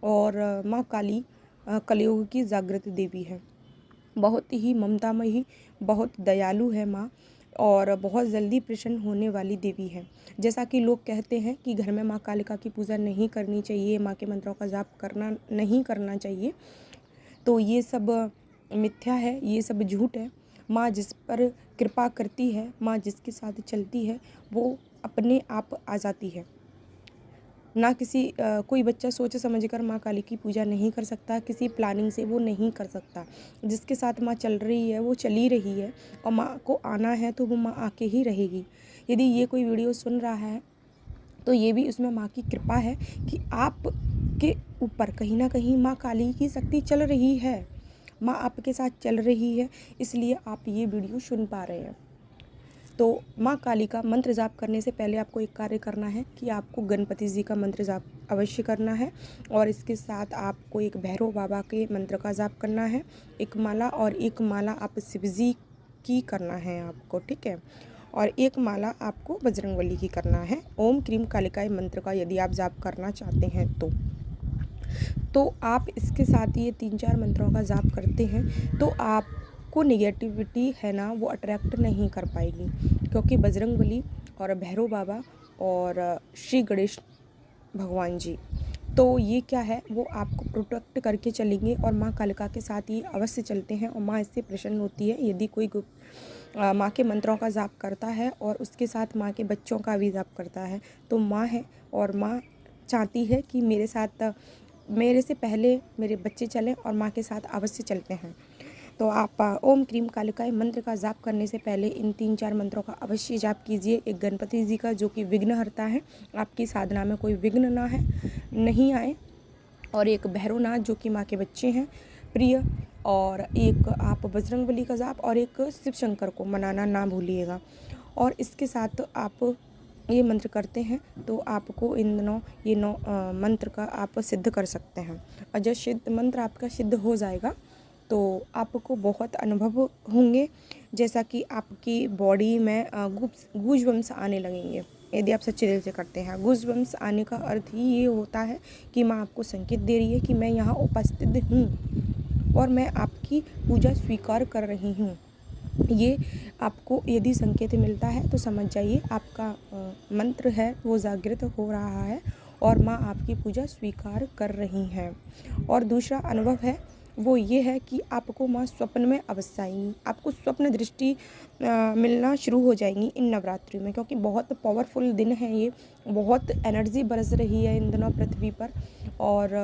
और माँ काली कलयुग की जागृत देवी है। बहुत ही ममतामयी, बहुत दयालु है माँ और बहुत जल्दी प्रसन्न होने वाली देवी है। जैसा कि लोग कहते हैं कि घर में माँ कालिका की पूजा नहीं करनी चाहिए, माँ के मंत्रों का जाप नहीं करना चाहिए, तो ये सब मिथ्या है, ये सब झूठ है। माँ जिस पर कृपा करती है, माँ जिसके साथ चलती है, वो अपने आप आ जाती है। ना कोई बच्चा सोच समझ कर माँ काली की पूजा नहीं कर सकता, किसी प्लानिंग से वो नहीं कर सकता। जिसके साथ माँ चल रही है वो चली रही है, और माँ को आना है तो वो माँ आके ही रहेगी। यदि ये कोई वीडियो सुन रहा है तो ये भी उसमें माँ की कृपा है कि आप के ऊपर कहीं ना कहीं माँ काली की शक्ति चल रही है, माँ आपके साथ चल रही है, इसलिए आप ये वीडियो सुन पा रहे हैं। तो माँ काली का मंत्र जाप करने से पहले आपको एक कार्य करना है कि आपको गणपति जी का मंत्र जाप अवश्य करना है, और इसके साथ आपको एक भैरव बाबा के मंत्र का जाप करना है, एक माला, और एक माला आप शिव जी की करना है आपको, ठीक है। और एक माला आपको बजरंगबली की करना है। ओम क्रीम कालिकाय मंत्र का यदि आप जाप करना चाहते हैं तो आप इसके साथ ये 3-4 मंत्रों का जाप करते हैं तो आपको नेगेटिविटी है ना वो अट्रैक्ट नहीं कर पाएगी, क्योंकि बजरंगबली और भैरव बाबा और श्री गणेश भगवान जी, तो ये क्या है, वो आपको प्रोटेक्ट करके चलेंगे और माँ कालिका के साथ ये अवश्य चलते हैं, और माँ इससे प्रसन्न होती है यदि कोई माँ के मंत्रों का जाप करता है और उसके साथ माँ के बच्चों का भी जाप करता है, तो माँ है और माँ चाहती है कि मेरे से पहले मेरे बच्चे चलें और माँ के साथ अवश्य चलते हैं। तो आप ओम क्रीम कालिकाय मंत्र का जाप करने से पहले इन 3-4 मंत्रों का अवश्य जाप कीजिए। एक गणपति जी का जो कि विघ्नहर्ता है, आपकी साधना में कोई विघ्न नहीं आए, और एक भैरवनाथ जो कि माँ के बच्चे हैं प्रिय, और एक आप बजरंगबली का जाप, और एक शिव शंकर को मनाना ना भूलिएगा। और इसके साथ आप ये मंत्र करते हैं तो आपको इन दिनों ये 9 मंत्र का आप सिद्ध कर सकते हैं, और जब मंत्र आपका सिद्ध हो जाएगा तो आपको बहुत अनुभव होंगे, जैसा कि आपकी बॉडी में गूज़बम्स आने लगेंगे यदि आप सच्चे दिल से करते हैं। गूज़बम्स आने का अर्थ ही ये होता है कि माँ आपको संकेत दे रही है कि मैं यहाँ उपस्थित हूँ और मैं आपकी पूजा स्वीकार कर रही हूँ। ये आपको यदि संकेत मिलता है तो समझ जाइए आपका मंत्र है वो जागृत हो रहा है और माँ आपकी पूजा स्वीकार कर रही हैं। और दूसरा अनुभव है वो ये है कि आपको माँ स्वप्न में अवश्य आएंगी, आपको स्वप्न दृष्टि मिलना शुरू हो जाएंगी इन नवरात्रि में, क्योंकि बहुत पावरफुल दिन है ये, बहुत एनर्जी बरस रही है इन दिनों पृथ्वी पर। और